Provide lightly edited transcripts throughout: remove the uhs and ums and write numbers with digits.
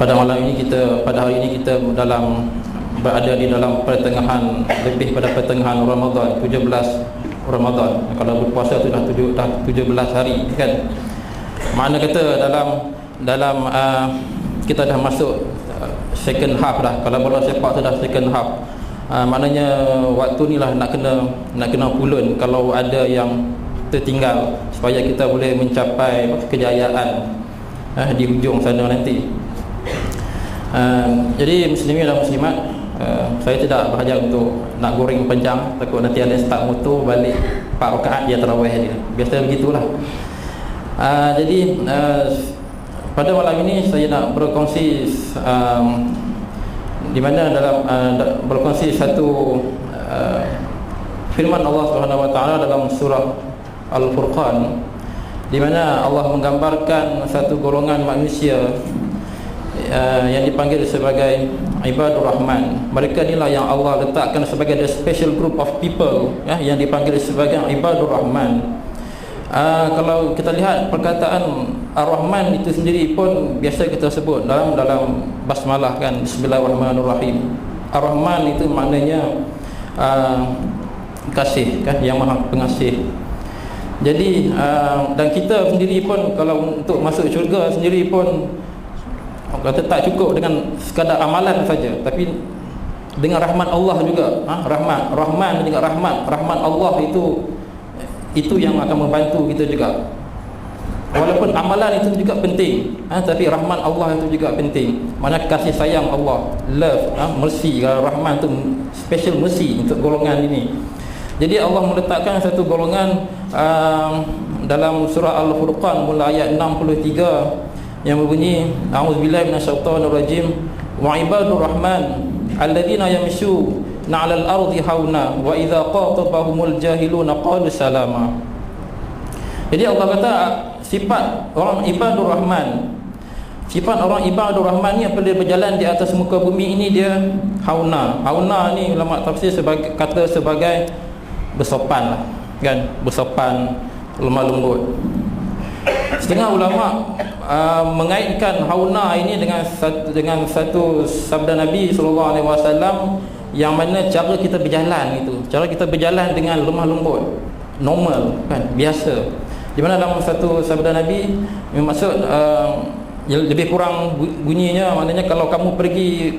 Pada hari ini kita berada di dalam pertengahan, lebih pada pertengahan Ramadan, 17 Ramadan. Kalau berpuasa itu dah 17 hari kan. Makna kata dalam kita dah masuk second half dah. Kalau bola sepak tu dah second half. Maknanya waktu ni lah nak kena pulun kalau ada yang tertinggal, supaya kita boleh mencapai kejayaan di hujung sana nanti. Jadi muslimin dan muslimat, saya tidak berhajat untuk nak goreng panjang, takut nanti ada start motor balik 4 rakaat dia tarawih dia. Biasa begitulah. Jadi pada malam ini saya nak berkongsi di mana dalam berkongsi satu firman Allah Subhanahu wa taala dalam surah Al-Furqan, di mana Allah menggambarkan satu golongan manusia yang dipanggil sebagai Ibadur Rahman. Mereka inilah yang Allah letakkan sebagai the special group of people yang dipanggil sebagai Ibadur Rahman. Kalau kita lihat perkataan Ar-Rahman itu sendiri pun biasa kita sebut dalam basmalah kan, Bismillahirrahmanirrahim. Ar-Rahman itu maknanya kasih kan, yang maha pengasih. Jadi dan kita sendiri pun kalau untuk masuk syurga sendiri pun kata tak cukup dengan sekadar amalan saja, tapi dengan rahmat Allah juga. Rahman dengan rahmat Allah itu yang akan membantu kita juga. Walaupun amalan itu juga penting, tapi rahmat Allah itu juga penting. Mana kasih sayang Allah, love, mercy. Kalau rahman itu special mercy untuk golongan ini. Jadi Allah meletakkan satu golongan dalam surah Al-Furqan mulai ayat 63 yang berbunyi, a'udzubillahi minasyaitonirrajim, wa ibadur rahman alladzina yamshuna 'alal ardi hauna wa idza qatabahumul jahiluna qalu salama. Jadi Allah kata sifat orang ibadur rahman, sifat orang ibadur rahman ni apabila berjalan di atas muka bumi ini dia hauna. Hauna ni ulama tafsir sebagai bersopan lah kan, bersopan, lemah lembut. Setengah ulama mengaitkan hauna ini dengan satu sabda Nabi SAW, yang mana cara kita berjalan itu, cara kita berjalan dengan lemah lembut, normal kan, biasa. Di mana dalam satu sabda Nabi maksud lebih kurang bunyinya, maknanya kalau kamu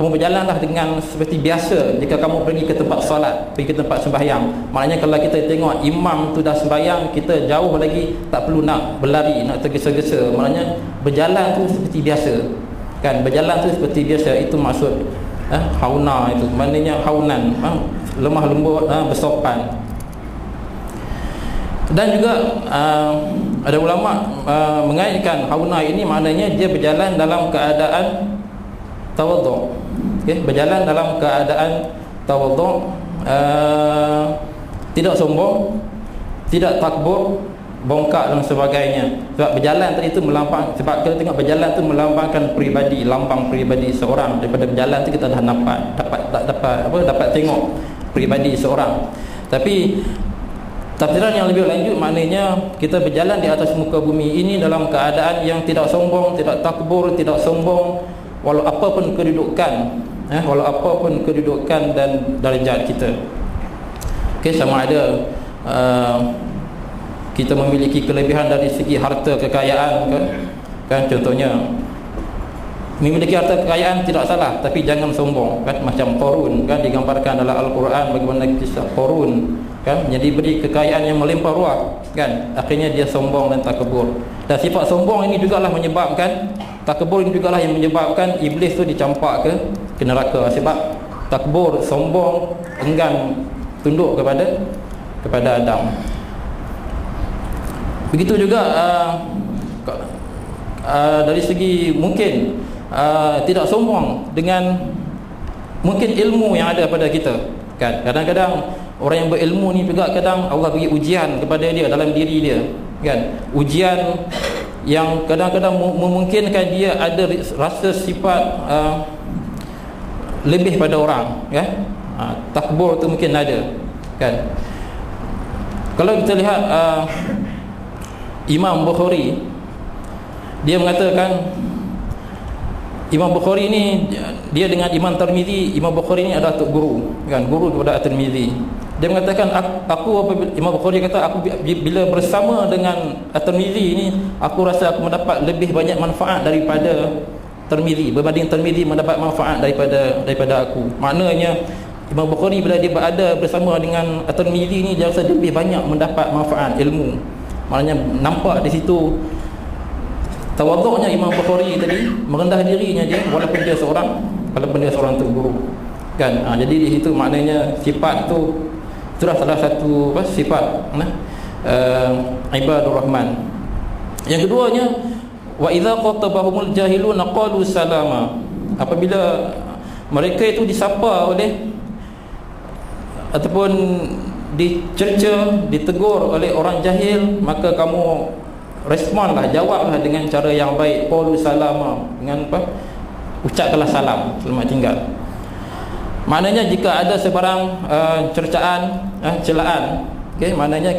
berjalanlah dengan seperti biasa jika kamu pergi ke tempat solat, pergi ke tempat sembahyang. Maknanya kalau kita tengok imam tu dah sembahyang, kita jauh lagi, tak perlu nak berlari, nak tergesa-gesa. Maknanya berjalan tu seperti biasa kan, berjalan tu seperti biasa. Itu maksud hauna itu, maknanya haunan, lemah lembut, bersopan. Dan juga ada ulama mengaitkan hauna ini maknanya dia berjalan dalam keadaan tawadhu. Berjalan dalam keadaan tawadhu, tidak sombong, tidak takbur, bongkak dan sebagainya. Sebab berjalan tadi itu sebab kita tengok berjalan tu melambangkan pribadi, lambang pribadi seorang. Daripada berjalan tu kita dah dapat tengok pribadi seorang. Tapi tafsiran yang lebih lanjut maknanya kita berjalan di atas muka bumi ini dalam keadaan yang tidak sombong, tidak takbur, tidak sombong, walau apapun kedudukan, dan darjat kita. Sama ada kita memiliki kelebihan dari segi harta kekayaan kan contohnya memiliki harta kekayaan tidak salah, tapi jangan sombong kan, macam Qarun kan digambarkan dalam Al-Quran bagaimana kisah Qarun kan, jadi beri kekayaan yang melimpah ruah kan, akhirnya dia sombong dan takabur. Dan sifat sombong ini jugalah menyebabkan, takabur ini jugalah yang menyebabkan iblis tu dicampak ke neraka. Sebab takabur, sombong, enggan tunduk kepada Adam. Begitu juga dari segi mungkin tidak sombong dengan mungkin ilmu yang ada pada kita kan. Kadang-kadang orang yang berilmu ni juga kadang Allah bagi ujian kepada dia dalam diri dia kan, ujian yang kadang-kadang memungkinkan dia ada rasa sifat lebih pada orang kan. Takbur tu mungkin ada kan. Kalau kita lihat Imam Bukhari, dia mengatakan Imam Bukhari ni dia dengan Imam Tirmizi, Imam Bukhari ni adalah tok guru kan, guru kepada At-Tirmizi. Dia mengatakan aku Imam Bukhari kata aku bila bersama dengan At-Tirmizi ni aku rasa aku mendapat lebih banyak manfaat daripada Tirmizi, berbanding Tirmizi mendapat manfaat daripada aku. Maknanya Imam Bukhari bila dia berada bersama dengan At-Tirmizi ni dia rasa lebih banyak mendapat manfaat ilmu. Maknanya nampak di situ tawaduknya Imam Bukhari tadi, merendah dirinya dia walaupun dia seorang tu guru kan. Jadi di situ maknanya sifat tu itulah salah satu sifat ibadur rahman. Yang keduanya, wa idza qatabahumul jahiluna qalu salama. Apabila mereka itu disapa oleh ataupun dicerca, ditegur oleh orang jahil, maka kamu responlah, jawablah dengan cara yang baik. Qalu salama, dengan apa? Ucapkanlah salam, selamat tinggal. Maknanya jika ada sebarang cercaan, celaan, okey, maknanya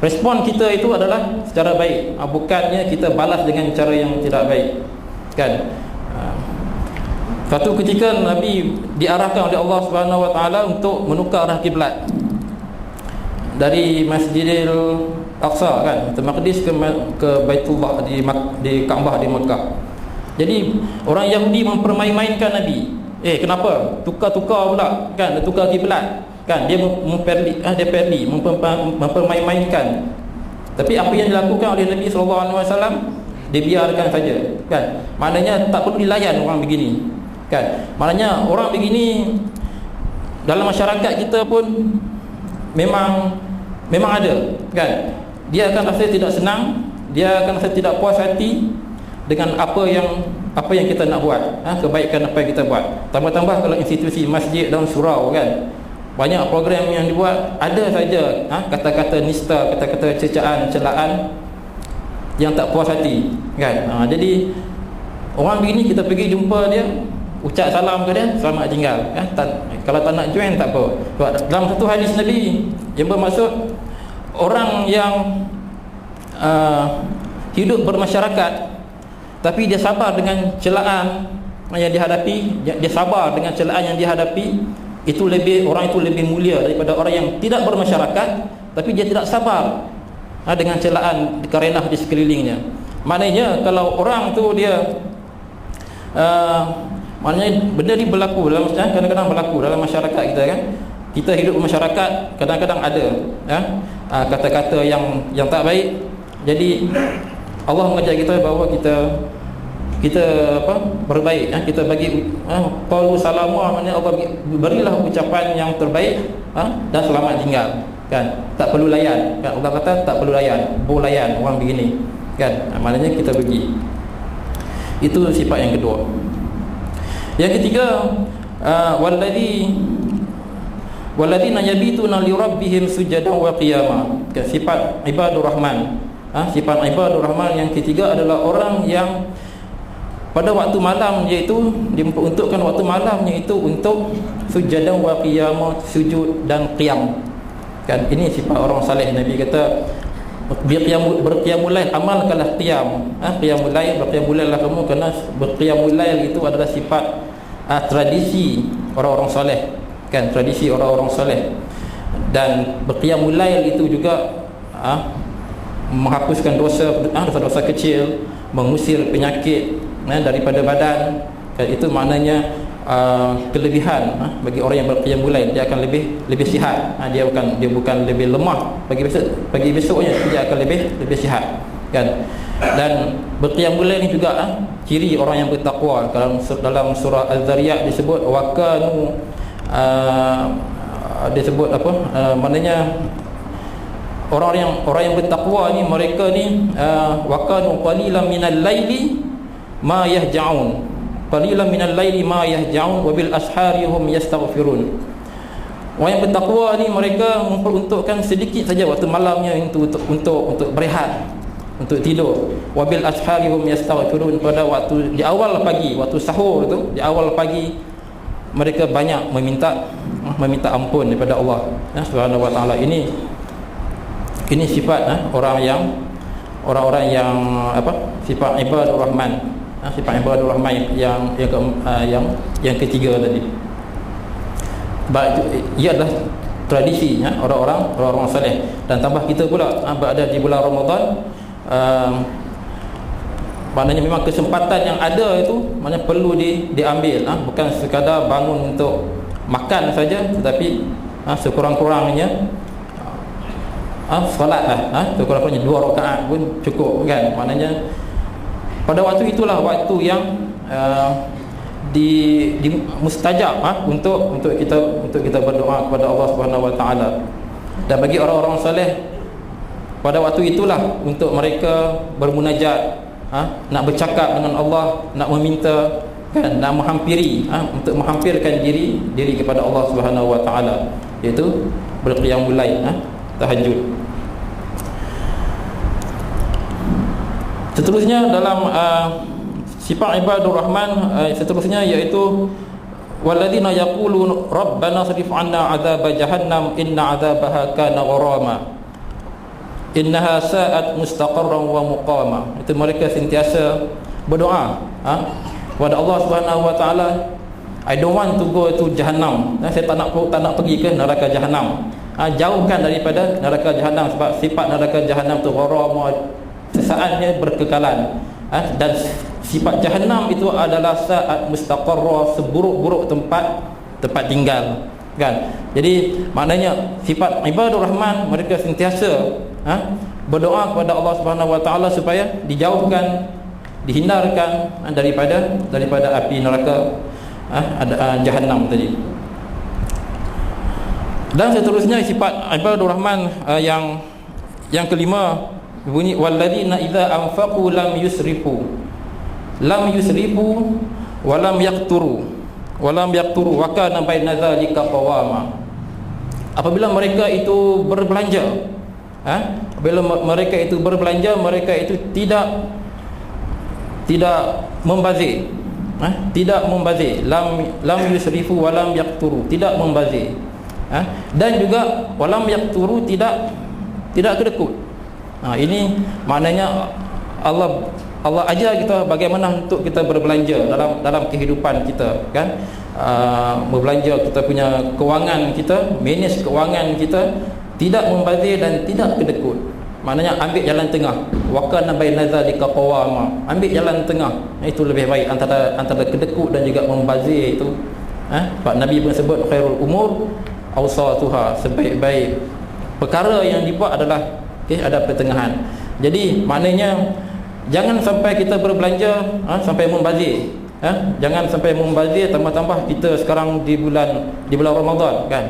respon kita itu adalah secara baik, bukannya kita balas dengan cara yang tidak baik kan. Satu ketika Nabi diarahkan oleh Allah Subhanahu Wa Taala untuk menukar arah kiblat dari Masjidil Aqsa kan, Baitul Maqdis ke Baitullah di Kaabah di Mekah. Jadi orang Yahudi mempermain-mainkan Nabi. Kenapa? Tukar-tukar pula kan, tukar kiblat kan, dia mempermain-mainkan. Tapi apa yang dilakukan oleh Nabi SAW dibiarkan saja kan. Maknanya tak perlu dilayan orang begini kan. Maknanya orang begini dalam masyarakat kita pun memang ada kan. Dia akan rasa tidak senang, dia akan rasa tidak puas hati dengan apa yang kita nak buat, kebaikan apa yang kita buat. Tambah-tambah kalau institusi masjid dan surau kan, banyak program yang dibuat, ada saja kata-kata nista, kata-kata cecaan, celaan yang tak puas hati kan. Jadi orang begini kita pergi jumpa dia, ucap salam ke dia, selamat tinggal kan. Kalau tak nak join tak apa. Sebab dalam satu hadis Nabi yang bermaksud orang yang hidup bermasyarakat tapi dia sabar dengan celaan yang dihadapi, dia sabar dengan celaan yang dihadapi, itu orang itu lebih mulia daripada orang yang tidak bermasyarakat tapi dia tidak sabar dengan celaan karenah di sekelilingnya. Maknanya kalau orang tu dia maknanya benda ni berlaku dalam kadang-kadang berlaku dalam masyarakat kita kan. Kita hidup bermasyarakat, kadang-kadang ada kata-kata yang tak baik. Jadi Allah mengajar kita bahawa kita berbaik, kita bagi qalu salama, maknanya Allah berilah ucapan yang terbaik dan selamat tinggal kan. Tak perlu layan kan. Allah kata tak perlu layan, boleh layan orang begini kan. Maknanya kita bagi. Itu sifat yang kedua. Yang ketiga, walladzina yabituna li rabbihim sujadan wa qiyama. Sifat ibadur rahman. Sifat ibadur rahman yang ketiga adalah orang yang pada waktu malam, iaitu diperuntukkan waktu malamnya itu untuk sujadan wa qiyama, sujud dan qiyam kan. Ini sifat orang saleh. Nabi kata berqiyamul lail, amalkanlah qiyam, qiyamul lail, berqiyamul lail lah kamu, kerana berqiyamul lail itu adalah sifat tradisi orang-orang soleh kan, tradisi orang-orang soleh. Dan berqiyamul lail itu juga menghapuskan dosa-dosa kecil, mengusir penyakit daripada badan kan. Itu maknanya kelebihan bagi orang yang berqiyamul lail, dia akan lebih sihat. Dia bukan lebih lemah pagi besoknya, dia akan lebih sihat kan. Dan berqiyamul lail ini juga ciri orang yang bertakwa. Dalam surah Az-Zariyat disebut wakanu, disebut apa, maknanya orang yang bertakwa ni, mereka ni wakanu qalilan minal laili ma yahja'un, qalilan minal laili ma yahja'un wa bil ashari hum yastaghfirun. Orang yang bertakwa ni mereka memperuntukkan sedikit saja waktu malamnya untuk berehat, untuk tidur. Wa bil ashari hum yastaghfirun, pada waktu di awal pagi, waktu sahur tu, di awal pagi mereka banyak meminta ampun daripada Allah Subhanahu wa taala. Ini sifat orang-orang yang sifat ibadur rahman Sifat ibadur rahman yang ketiga tadi. Ia adalah tradisi orang-orang saleh. Dan tambah kita pula berada di bulan Ramadan, maknanya memang kesempatan yang ada itu maknanya perlu diambil, bukan sekadar bangun untuk makan saja, tetapi sekurang-kurangnya solat sekurang-kurangnya 2 rakaat pun cukup, kan. Maknanya pada waktu itulah waktu yang di mustajab untuk kita berdoa kepada Allah Subhanahu Wa Taala. Dan bagi orang-orang soleh, pada waktu itulah untuk mereka bermunajat, nak bercakap dengan Allah, nak meminta, kan, nak menghampiri, untuk menghampirkan diri kepada Allah Subhanahu Wa Taala, iaitu berqiyamul lail, tahajud. Seterusnya dalam sifat ibadur rahman seterusnya iaitu walladzina yaqulun rabbana srif 'anna 'adzab jahannam inna 'adzabaha kana gharama innaha sa'at mustaqarran wa muqama. Itu mereka sentiasa berdoa kepada Allah Subhanahu Wa Taala, I don't want to go to jahannam. Saya tak nak pergi ke neraka jahannam. Jauhkan daripada neraka jahannam, sebab sifat neraka jahannam tu gharama, sesaatnya berkekalan, dan sifat jahannam itu adalah saat mustaqarra, seburuk-buruk tempat tinggal, kan. Jadi maknanya sifat ibadur rahman, mereka sentiasa berdoa kepada Allah Subhanahu Wa Taala supaya dijauhkan, dihindarkan daripada api neraka jahannam tadi. Dan seterusnya sifat ibadur rahman yang kelima bunyi walladzina idza anfaqu lam yusrifu wa lam yaqturu wa kana baina dzalika qawama. Apabila mereka itu berbelanja, mereka itu tidak membazir, lam yusrifu wa lam yaqturu, tidak membazir, dan juga walam yaqturu, tidak kedekut. Ini maknanya Allah ajar kita bagaimana untuk kita berbelanja dalam kehidupan kita, kan. Berbelanja, kita punya kewangan kita, manage kewangan kita, tidak membazir dan tidak kedekut. Maknanya ambil jalan tengah, wa kana baina dzalika qawama, ambil jalan tengah. Itu lebih baik antara kedekut dan juga membazir itu. Pak Nabi pun sebut khairul umur awsatuha, sebaik-baik perkara yang dibuat adalah ada pertengahan. Jadi maknanya jangan sampai kita berbelanja sampai membazir, jangan sampai membazir. Tambah-tambah kita sekarang di bulan Ramadan, kan.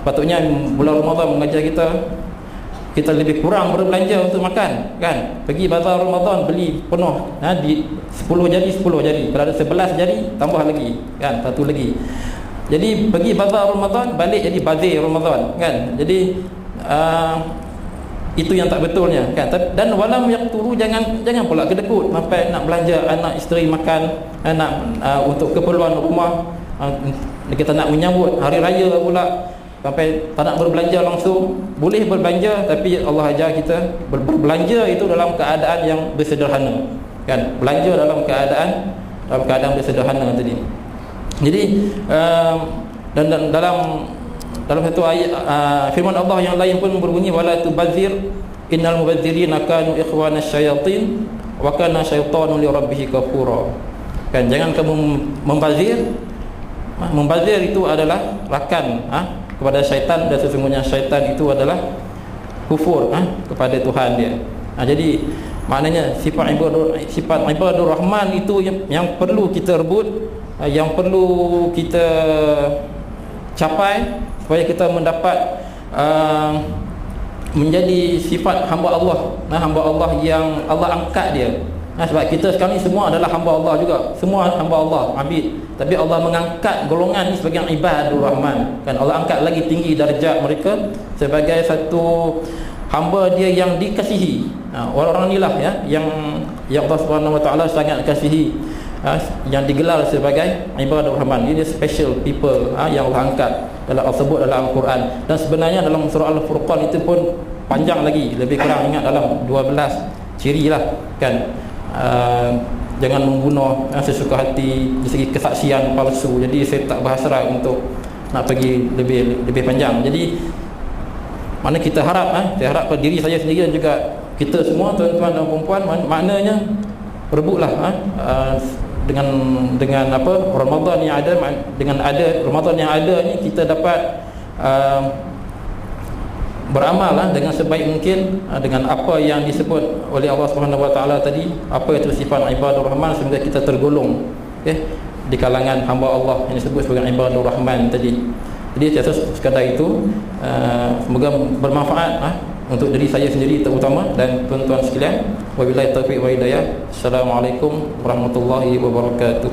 Patutnya bulan Ramadan mengajar kita lebih kurang berbelanja untuk makan, kan. Pergi bazar Ramadan beli penuh, di 10 jari. Kalau ada 11 jari tambah lagi, kan, satu lagi. Jadi pergi bazar Ramadan balik jadi bazir Ramadan, kan. Jadi itu yang tak betulnya, kan. Dan walam yaqturu, jangan pula kedekut sampai nak belanja anak isteri makan, untuk keperluan rumah. Kita nak menyambut hari raya pula, sampai tak nak berbelanja langsung. Boleh berbelanja, tapi Allah ajar kita berbelanja itu dalam keadaan yang bersederhana, kan. Belanja dalam keadaan bersederhana tadi. Jadi dan dalam satu ayat firman Allah yang lain pun berbunyi wala tubadzir innal mubadzirina kanu ikhwanas syayatin wa kana syaitanu li rabbih kafura. Kan, jangan kamu membazir. Membazir itu adalah rakan kepada syaitan, dan sesungguhnya syaitan itu adalah kufur kepada Tuhan dia. Jadi maknanya sifat ibadur rahman itu yang perlu kita rebut, yang perlu kita capai supaya kita mendapat menjadi sifat hamba Allah, hamba Allah yang Allah angkat dia. Sebab kita sekarang ni semua adalah hamba Allah juga, semua hamba Allah, abid. Tapi Allah mengangkat golongan ni sebagai ibadur rahman, kan. Allah angkat lagi tinggi darjat mereka sebagai satu hamba dia yang dikasihi. Orang-orang inilah yang Allah Subhanahu Wa Taala sangat kasihi, yang digelar sebagai ibadur rahman. Ini special people yang Allah angkat sebut dalam Al-Quran. Dan sebenarnya dalam surah Al-Furqan itu pun panjang lagi, lebih kurang ingat dalam 12 ciri lah, kan. jangan membunuh sesuka hati di segi kesaksian palsu. Jadi saya tak berhasrat untuk nak pergi lebih panjang. Jadi mana kita harap saya harap pada diri saya sendiri dan juga kita semua tuan-tuan dan puan-puan, maknanya rebutlah dengan apa Ramadan yang ada, dengan ada Ramadan yang ada ni kita dapat beramal dengan sebaik mungkin dengan apa yang disebut oleh Allah Subhanahu Wa Taala tadi, apa itu sifat ibadur rahman, sehingga kita tergolong di kalangan hamba Allah yang disebut sebagai ibadur rahman tadi. Jadi saya rasa sekadar itu, semoga bermanfaat untuk diri saya sendiri terutama dan tuan-tuan sekalian. Wabillahi taufiq wa hidayah. Assalamualaikum warahmatullahi wabarakatuh.